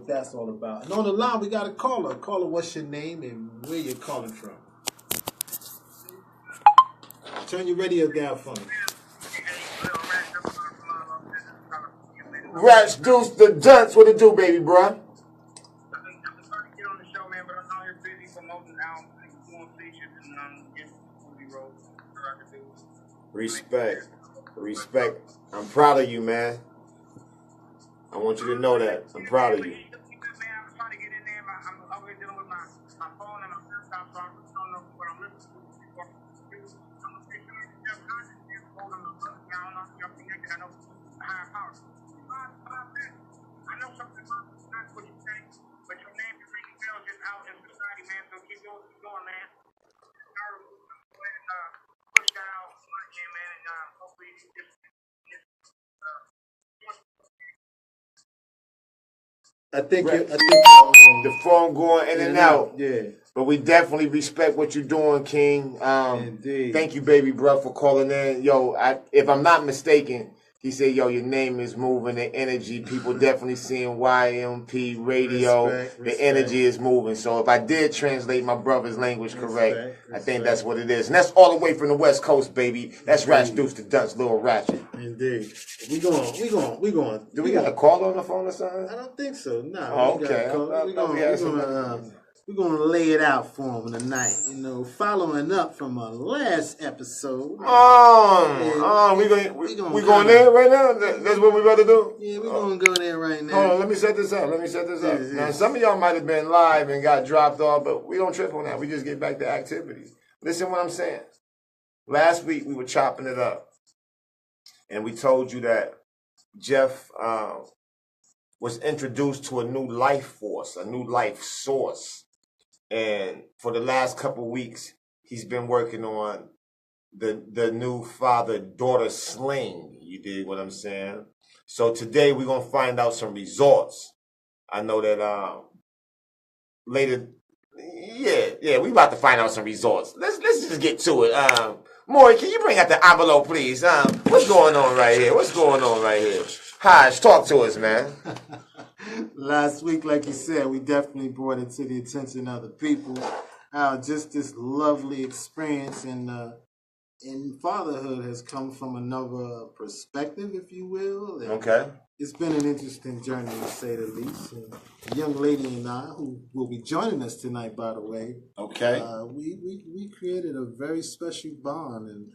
what that's all about. And on the line, we got a caller. Caller, what's your name and where you're calling from? Turn your radio down for me. Rats Deuce the Dunce, what it do, baby, bruh? Respect. I'm proud of you, man. I want you to know that. I'm proud of you. I think the phone going in and out. Yeah. But we definitely respect what you're doing, King. Indeed. Thank you, baby, bro, for calling in. Yo, if I'm not mistaken, he said, yo, your name is moving, the energy. People definitely seeing YMP radio. Respect. The energy is moving. So if I did translate my brother's language correct, I think that's what it is. And that's all the way from the West Coast, baby. That's Ratchet Deuce the Dunce, Little Ratchet. Indeed. We going. Do we got a caller on the phone or something? I don't think so. No. Oh, okay. We're going to lay it out for him tonight. You know, following up from our last episode. We going there right now? That's what we about to do? Yeah, we're going to go there right now. Hold on, let me set this up. Yes. Now, some of y'all might have been live and got dropped off, but we don't trip on that. We just get back to activities. Listen what I'm saying. Last week, we were chopping it up, and we told you that Jeff was introduced to a new life force, a new life source. And for the last couple of weeks, he's been working on the new father-daughter sling. You dig what I'm saying? So today we're gonna find out some results. I know that later, yeah, we about to find out some results. Let's just get to it. Maury, can you bring out the envelope, please? What's going on right here? Hodge, talk to us, man. Last week, like you said, we definitely brought it to the attention of the people. Just this lovely experience in fatherhood has come from another perspective, if you will. And okay. It's been an interesting journey, to say the least. And a young lady and I, who will be joining us tonight, by the way. Okay. We created a very special bond, and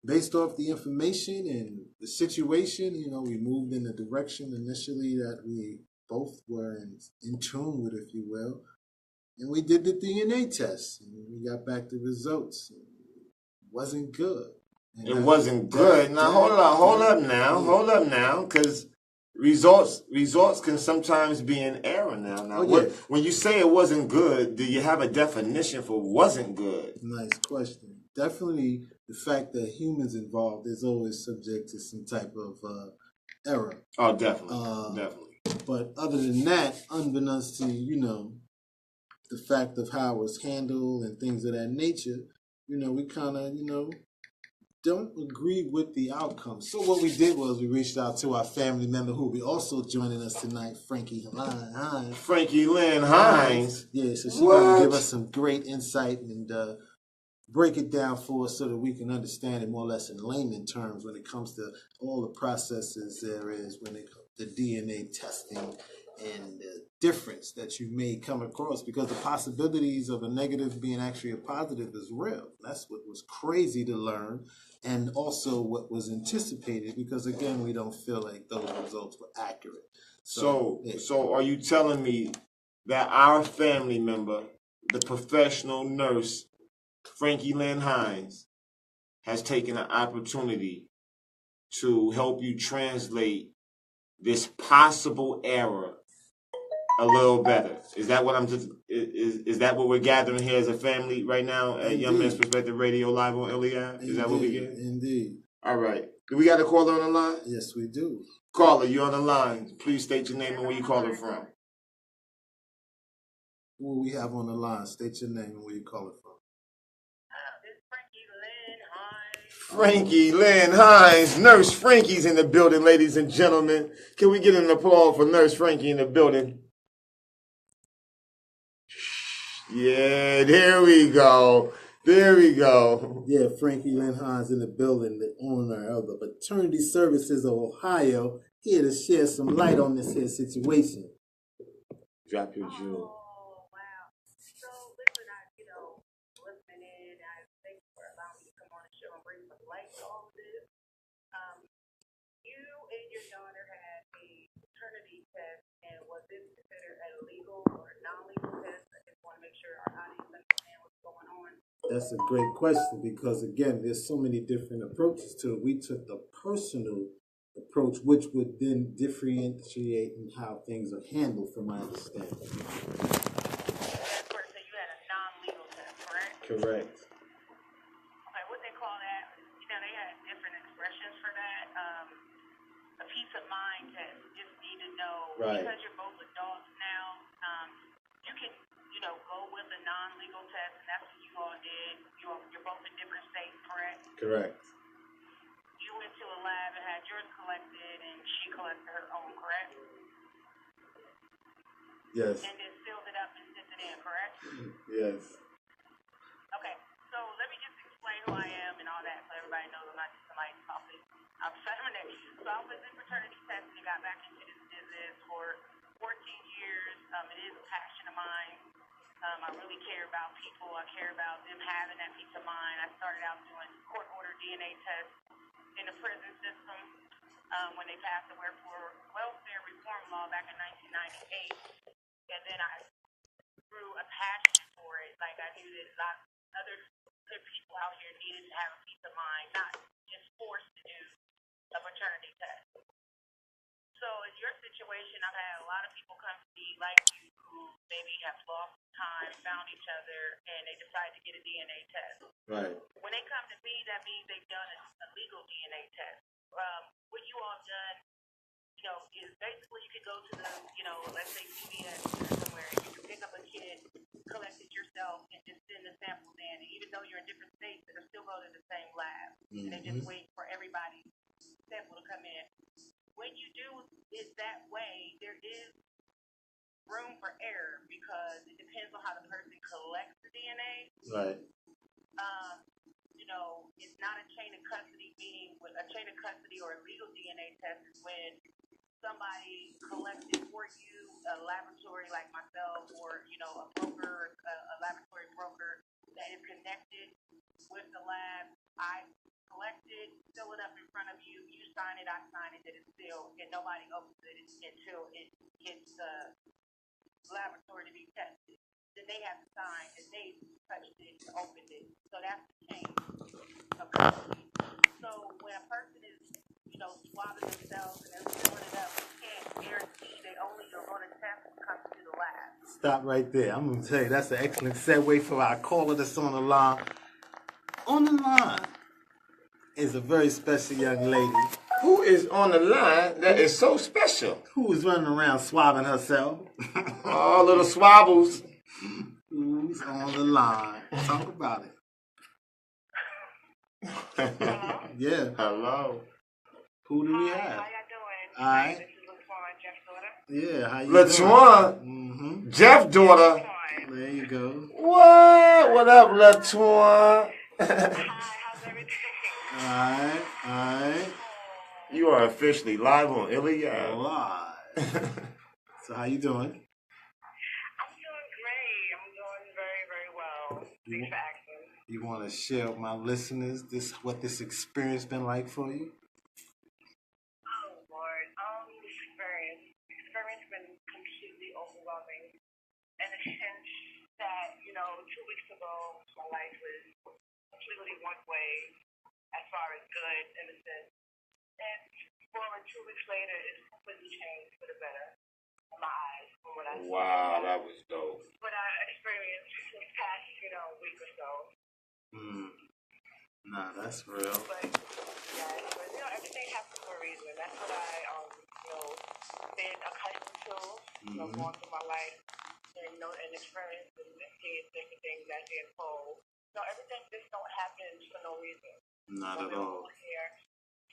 based off the information and the situation, you know, we moved in the direction initially that we both were in tune with, if you will. And we did the DNA test, and we got back the results. It wasn't good. It wasn't good. Now, hold up now, because results can sometimes be in error now. When you say it wasn't good, do you have a definition for wasn't good? Nice question. Definitely the fact that humans involved is always subject to some type of error. Oh, definitely. But other than that, unbeknownst to, you know, the fact of how it was handled and things of that nature, you know, we kind of, you know, don't agree with the outcome. So what we did was we reached out to our family member who will be also joining us tonight, Frankie Lynn Hines. Frankie Lynn Hines? Yeah, so she's going to give us some great insight and break it down for us so that we can understand it more or less in layman terms when it comes to all the processes there is when it comes to DNA testing and the difference that you may come across, because the possibilities of a negative being actually a positive is real. That's what was crazy to learn, and also what was anticipated, because again, we don't feel like those results were accurate. So are you telling me that our family member, the professional nurse, Frankie Lynn Hines, has taken an opportunity to help you translate this possible error a little better? Is that what is that what we're gathering here as a family right now at Indeed. Young Men's Perspective Radio live on Eliab? Is that what we get? Indeed. All right. Do we got a caller on the line? Yes, we do. Caller, you on the line. Please state your name and where you calling from. Who we have on the line? State your name and where you calling from. Frankie Lynn Hines. Nurse Frankie's in the building, ladies and gentlemen. Can we get an applause for Nurse Frankie in the building? Yeah, there we go. There we go. Yeah, Frankie Lynn Hines in the building, the owner of the Paternity Services of Ohio, here to share some light on this here situation. Drop your jewel. Oh, wow. So, listen, listening in, I thank you for allowing me to come on the show and bring some light to all of this. You and your daughter had a paternity test, and was this considered a legal or non-legal test? I just want to make sure our audience understand what's going on. That's a great question because, again, there's so many different approaches to it. We took the personal approach, which would then differentiate in how things are handled, from my understanding. So you had a non-legal test, correct? Correct. Okay, what they call that, they had different expressions for that. A peace of mind test. You just need to know, right, because you're both adults now, you can, go with a non-legal test, and that's what you all did. You're both in different states, correct? Correct. You went to a lab and had yours collected, and she collected her own, correct? Yes. And then filled it up and sent it in, correct? Yes. Okay, so let me just explain who I am and all that so everybody knows I'm not just somebody talking. I'm feminine. So I was in fraternity testing and got back into this business for 14 years. It is a passion of mine. I really care about people. I care about them having that peace of mind. I started out doing court-ordered DNA tests in the prison system when they passed the welfare reform law back in 1998. And then I grew a passion for it. Like, I knew that a lot of other good people out here needed to have a peace of mind, not just forced to do a paternity test. So in your situation, I've had a lot of people come to me like you who maybe have lost time, found each other, and they decide to get a DNA test. Right. When they come to me, that means they've done a legal DNA test. What you all done, is basically you could go to the, let's say CVS or somewhere, and you can pick up a kid, collect it yourself, and just send the samples in. And even though you're in different states, it'll still go to the same lab. Mm-hmm. And they just wait for everybody's sample to come in. When you do it that way, there is room for error because it depends on how the person collects the DNA. Right. It's not a chain of custody, meaning with a chain of custody or a legal DNA test is when somebody collects it for you, a laboratory like myself, or a broker, a laboratory broker that is connected with the lab. I collect it, fill it up in front of you, you sign it, I sign it, that it's sealed, and nobody opens it until it hits the laboratory to be tested. Then they have to sign that they touched it, opened it. So that's the chain of custody. So when a person is, swabbing themselves and they're filling it up, you can't guarantee they only are going to test when it comes to the lab. Stop right there. I'm going to tell you, that's an excellent segue for our caller that's on the line. On the line is a very special young lady. Who is on the line that is so special? Who is running around swabbing herself? Oh, little swabbles. Who's on the line? Talk about it. Hello? Yeah. Hello. Who do we Hi, have? how y'all doing? All right. This is LaTwan, Jeff's daughter. Yeah, how you LaTwan? doing? Mm-hmm. Jeff's daughter. There you go. What? What up, LaTwan? Hi, how's everything? All right. You are officially live on Iliad. Live. So how you doing? I'm doing great. I'm doing very, very well. Thanks for asking. You want to share with my listeners what this experience been like for you? Oh, Lord. This experience been completely overwhelming. In the sense that, 2 weeks ago, my life was completely one way as far as good, in a sense. And 2 weeks later, it's completely changed for the better in my eyes from what I saw. Wow, that was dope. What I experienced this past, week or so. Nah, that's real. But everything happens for a reason. That's what I, been accustomed to, going through my life, and, and experience and seeing different things as they unfold. So everything just don't happen for no reason. Not at all. We're here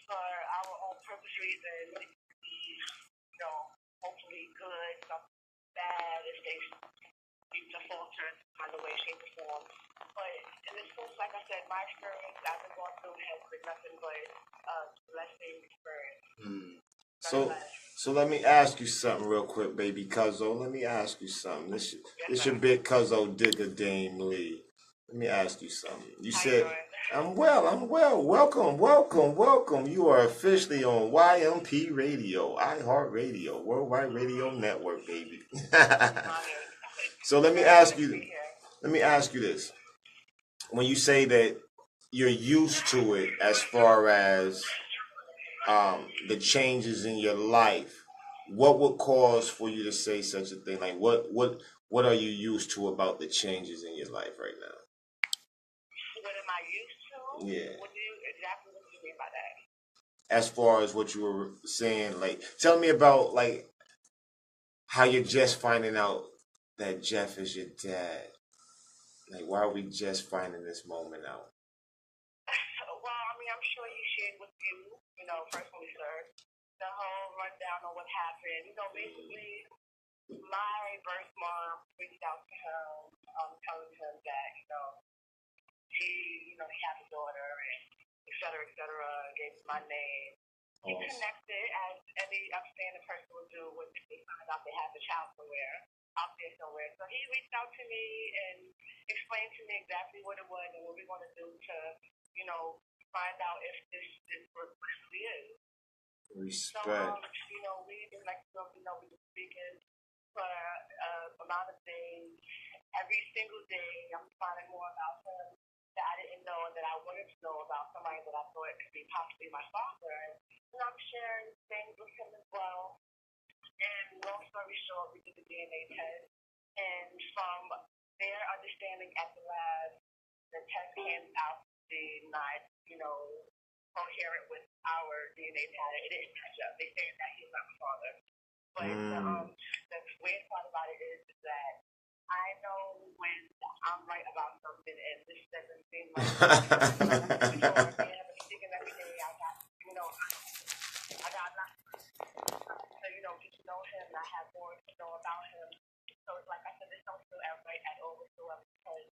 for our own purpose reasons, hopefully good, something bad, if they, you to falter by the way, shape, or form. But in this sense, like I said, my experience I've been going through has been nothing but blessing experience. So, so let me ask you something real quick, baby Cuzzo. Let me ask you something. This your big Cuzzo Digger Dame Lee. Let me ask you something. You said, I'm well, I'm well. Welcome, welcome, welcome. You are officially on YMP Radio, iHeartRadio, Worldwide Radio Network, baby. So let me ask you this. When you say that you're used to it as far as the changes in your life, what would cause for you to say such a thing? Like what are you used to about the changes in your life right now? What am I used to? Yeah. What do you mean by that? As far as what you were saying, like tell me about like how you're just finding out that Jeff is your dad. Like why are we just finding this moment out? Well, I mean, I'm sure he shared with you, personally, sir, the whole rundown on what happened. Basically, my birth mom reached out to him, telling him that, he had a daughter, and et cetera, gave him my name. He connected as any upstanding person would do when they find out they have a child out there somewhere. So he reached out to me and explained to me exactly what it was and what we want to do to, find out if this is what it really is. Respect. So, we've been speaking for a lot of days. Every single day, I'm finding more about him that I didn't know and that I wanted to know about somebody that I thought could be possibly my father. And I'm sharing things with him as well. And long story short, we did the DNA test. And from their understanding at the lab, the test came out to be not, coherent with our DNA pattern. It didn't match up. They say that he's not my father. But the weird part about it is that I know when I'm right about something, and this doesn't seem like before. I'm thinking every day. I got lots. So get to know him. I have more to know about him. So like I said, this don't feel right at all whatsoever because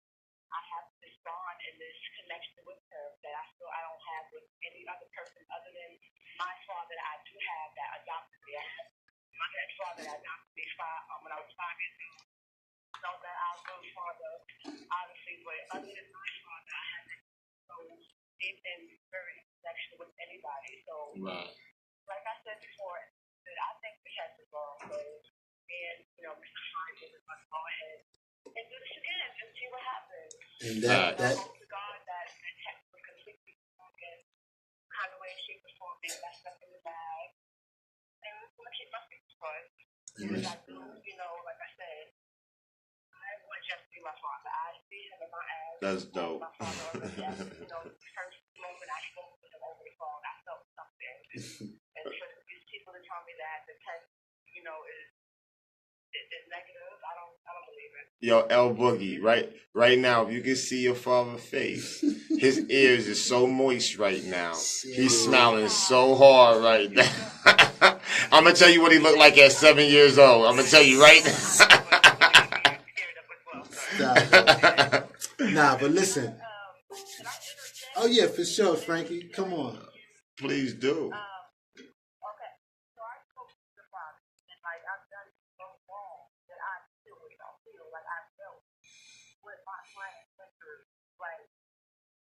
I have this bond and this connection with her that I don't have with any other person other than my father that I do have that adopted me. I have my father that adopted me when I was 5 years old. So that I was really father, obviously, but other than my father, I haven't so deep and very connection with anybody. So, like I said before, I think the test is wrong. So, and Mr. Simon is going to go ahead and do this again and see what happens. And that I hope to God that the test will completely wrong and kind of way, shape, or form, being messed up in the bag. And I'm going to keep my fingers crossed. Because I do, like I said, I want Jeff to be my father. I see him in my eyes. That's dope. My father already asked, the first moment I spoke with him over the phone, I felt something. And for these people to tell me that the test, is negative, I don't believe it. Yo, L Boogie, right now, if you can see your father's face, his ears is so moist right now. He's smiling so hard right now. I'm gonna tell you what he looked like at 7 years old. I'm gonna tell you right Stop. Nah, but listen. Oh yeah, for sure, Frankie. Come on. Please do. Okay, so I spoke to the father, and I've done so wrong that I feel like I felt what my client went through. Like,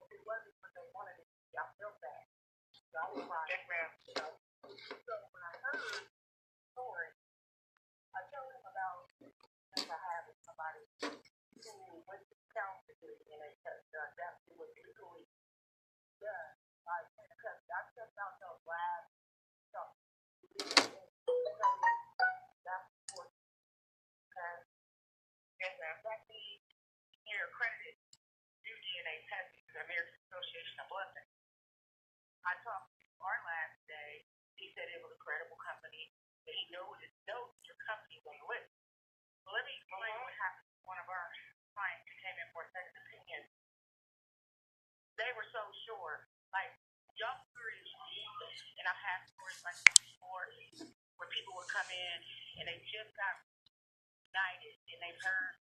if it wasn't what they wanted to see, I felt that. So I was like, yes, ma'am. So when I heard the story, I told him about what I had with somebody who went to town to do it, and that was legally done. Because I stepped out those last stuff. That's what yes, ma'am. Exactly. You're accredited to do DNA testing to the American Association of Blood Banks. I talked to our lab today. He said it was a credible company, but he knows your company won't list. So let me explain what happened. One of our clients who came in for a second opinion. They were so sure, like young stories, and I've had stories like this before, where people would come in and they just got united and they've heard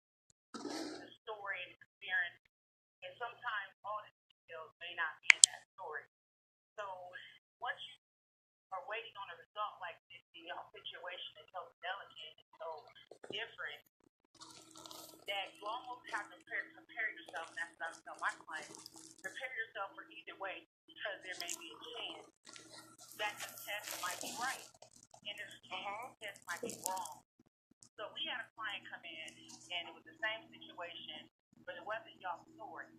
the story and experience, and sometimes all the details may not be in that story. So once you are waiting on a result like this, the situation is so delicate and so different that you almost have to prepare yourself, and that's what I tell my clients, prepare yourself for either way because there may be a chance that the test might be right and the test might be wrong. So we had a client come in and it was the same situation, but it wasn't y'all's story.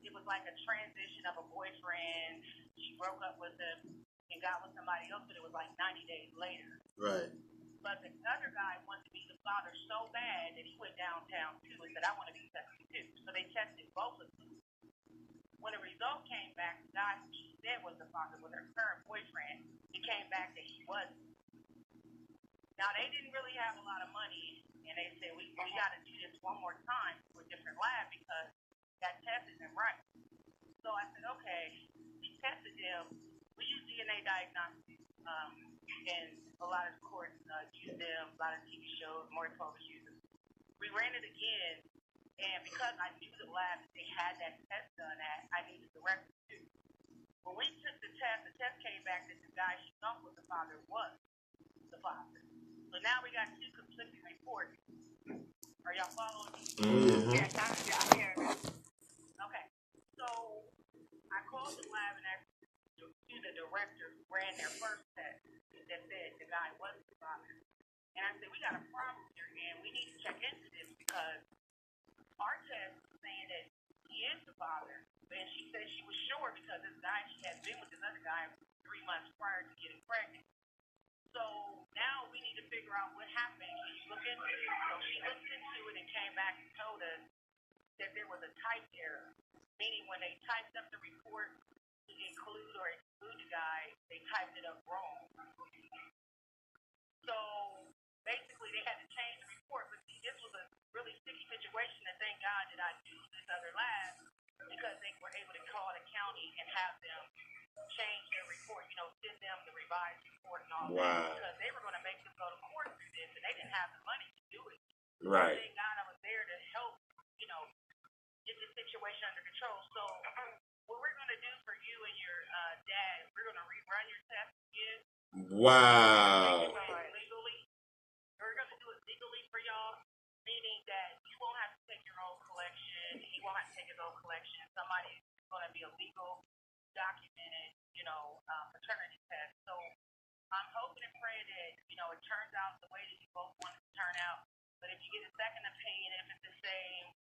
It was like a transition of a boyfriend. She broke up with him and got with somebody else, but it was like 90 days later. Right. But the other guy wanted to be the father so bad that he went downtown too and said, I want to be tested too. So they tested both of them. When the result came back, the guy who she said was the father with her current boyfriend, it came back that he wasn't. Now, they didn't really have a lot of money, and they said, we got to do this one more time to a different lab because that test isn't right. So I said, okay, we tested them. We use DNA diagnostics, and a lot of courts use them, a lot of TV shows, more folks use them. We ran it again, and because I knew the lab that they had that test done at, I knew the director too. When we took the test came back that the guy she thought was the father was the father. So now we got two conflicting reports. Are y'all following me? Mm-hmm. Yes, I'm here. Okay. So I called the lab and asked the director who ran their first test that said the guy wasn't the father. And I said, we got a problem here, and we need to check into this because our test is saying that he is the father. And she said she was sure because this guy, she had been with this other guy 3 months prior to getting pregnant. So now we need to figure out what happened. Can you look into it? So she looked into it and came back and told us that there was a type error, meaning when they typed up the report to include or exclude the guy, they typed it up wrong. So basically they had to change the report. But see, this was a really sticky situation, and thank God that I used this other lab because they were able to call the county and have them change their report, send them the revised report and all that, because they were going to make them go to court for this, and they didn't have the money to do it. Right. Thank God I was there to help, get the situation under control. So what we're going to do for you and your dad, we're going to rerun your test again. Wow. Legally. We're going to do it legally for y'all, meaning that you won't have to take your own collection. He won't have to take his own collection. Somebody's going to be a legal, documented, paternity test. So I'm hoping and praying that, it turns out the way that you both want it to turn out. But if you get a second opinion, if it's the same,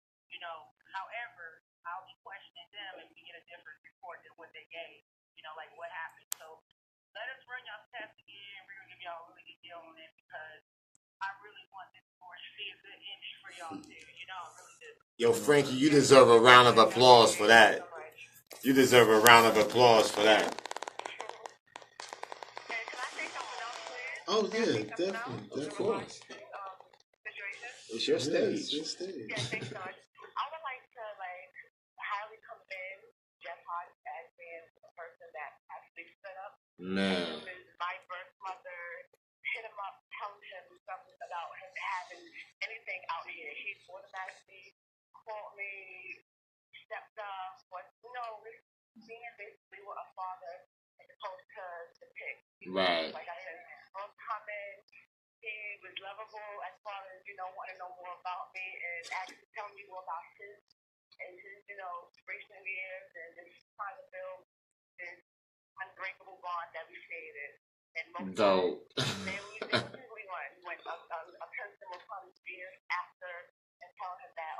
however, I'll be questioning them if we get a different report than what they gave, like what happened. So let us run y'all test again. We're going to give y'all a really good deal on it because I really want this for to be a good ending for y'all too. I really do. Yo, Frankie, you deserve a round of applause for that. You deserve a round of applause for that. Oh yeah, definitely. Of course. It's your stage. It's your stage. Yeah, thanks so much. I would like to highly commend Jeff Hodge as being the person that actually stood up. Man. My birth mother hit him up, telling him something about him having anything out here. He automatically called me, stepped up, but being basically what a father is supposed to depict. Right. Like I said, uncommon. He was lovable as far as, wanting to know more about me and actually telling me more about his recent years and just trying to build this unbreakable bond that we created. And most Dope. they usually when a person will come years after and tell him that,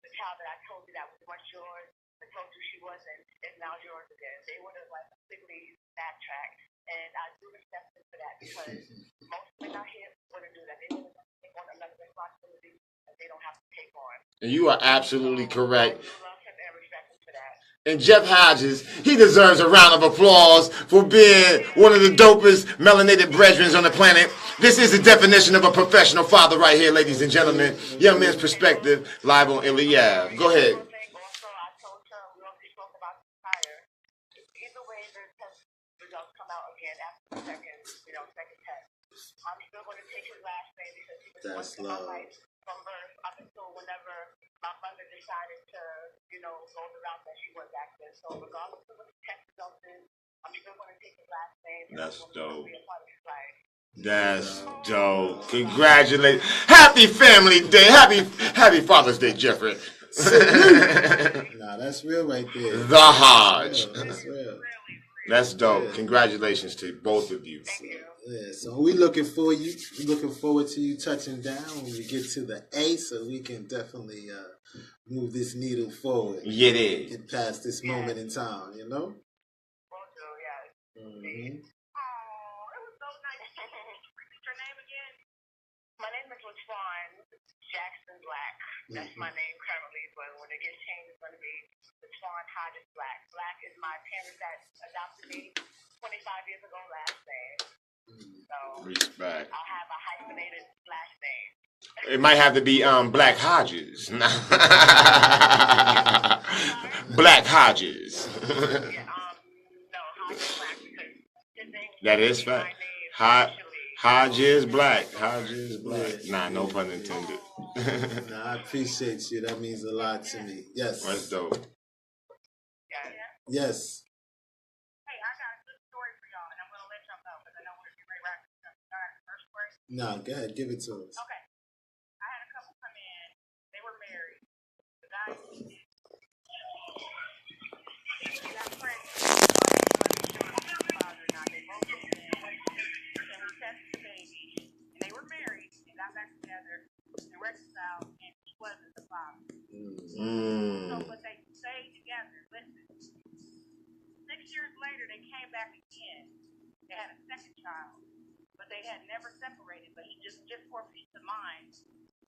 the child that I told you that was once yours, I told you she wasn't, is now yours again. They would have completely backtracked. And I do respect them for that because most men out here wouldn't do that. They wouldn't take on another responsibility that they don't have to take on. And you are absolutely correct. I do love him and respect him for that. And Jeff Hodges, he deserves a round of applause for being one of the dopest melanated brethren on the planet. This is the definition of a professional father right here, ladies and gentlemen. Young Man's Perspective, live on Ilya. Go ahead. Also, I told her, we already spoke about this prior. Either way, the test results come out again after the second test. I'm still going to take his last name because he was once in my life from birth up until whenever decided to, go the route that she was acting. So regardless of what the test results is, I'm still going to take his last name. That's dope. Be a part of his life. That's dope. Congratulations. Happy Family Day. Happy Father's Day, Jeffrey. Nah, that's real right there. The Hodge. That's real. That's dope. Yeah. Congratulations to both of you. Yeah, so we looking forward to you touching down when we get to the A, so we can definitely move this needle forward. Yeah, it is. Get past this moment in time, you know? Mm-hmm. Oh, it was so nice. Repeat your name again. My name is LaTwan Jackson Black. That's my name currently, but when it gets changed, it's going to be LaTwan Hodges Black. Black is my parents that adopted me 25 years ago last name. So Respect. I'll have a hyphenated last name. It might have to be Black Hodges. Black Hodges. No, Hodges Black because his name. That is fact. Hodges Black. Hodges Black. Nah, no pun intended. Nah, I appreciate you. That means a lot to me. Yes. That's dope. Yes. Hey, I got a good story for y'all, and I'm going to let y'all know because I know we're getting ready to wrap this up. All right, first story? No, go ahead. Give it to us. Okay. I had a couple come in. They were married. The guy got pregnant. Father, now they both moved in. And we tested the baby. And they were married and got back together and reconciled, and he wasn't the father. So, but they stayed together. Listen. 6 years later, they came back again. They had a second child, but they had never separated. But he just for peace of mind,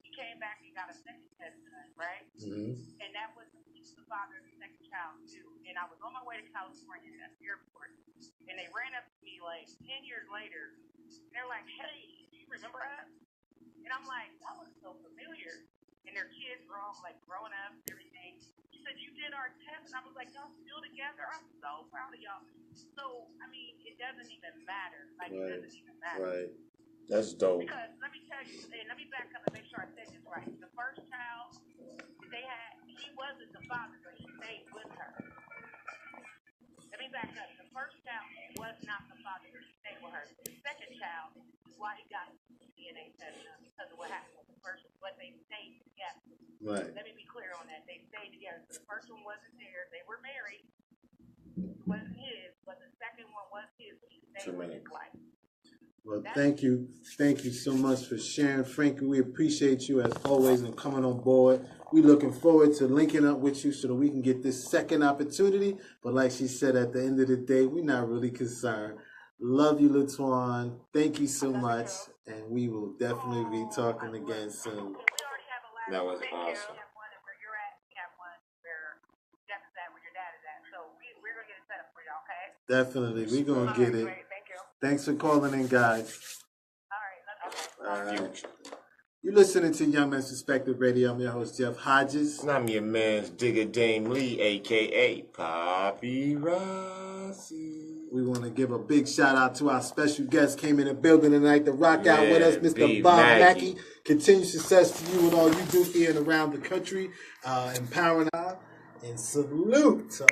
he came back and got a second test done, right? Mm-hmm. And that was the father of the second child too. And I was on my way to California at the airport, and they ran up to me like 10 years later. And they're like, "Hey, do you remember us?" And I'm like, "That was so familiar." And their kids were all like growing up and everything. She said, "You did our test," and I was like, "Y'all still together?" I'm so proud of y'all. So I mean, it doesn't even matter. Like it doesn't even matter. Right. That's dope. Because let me tell you, and let me back up and make sure I said this right. The first child they had, he wasn't the father, but he stayed with her. Let me back up. The first child was not the father, but he stayed with her. The second child is why he got DNA test done because of what happened with the first one, but they stayed together. Right. Let me be clear on that. They stayed together. So the first one wasn't there. They were married. It wasn't his, but the second one was his. He stayed with his wife. Well, thank you. Thank you so much for sharing, Frankie. We appreciate you as always and coming on board. We're looking forward to linking up with you so that we can get this second opportunity. But like she said, at the end of the day, we're not really concerned. Love you, LaTwan. Thank you so much. And we will definitely be talking again soon. That was awesome. Definitely. We're going to get it. Thanks for calling in, guys. All right. You're listening to Young Men's Perspective Radio. I'm your host, Jeff Hodges. And I'm your man's Digger Dame Lee, a.k.a. Poppy Rossi. We want to give a big shout out to our special guest came in the building tonight to rock out with us, Mr. Bob Mackey. Continued success to you and all you do here and around the country, empowering us. And salute to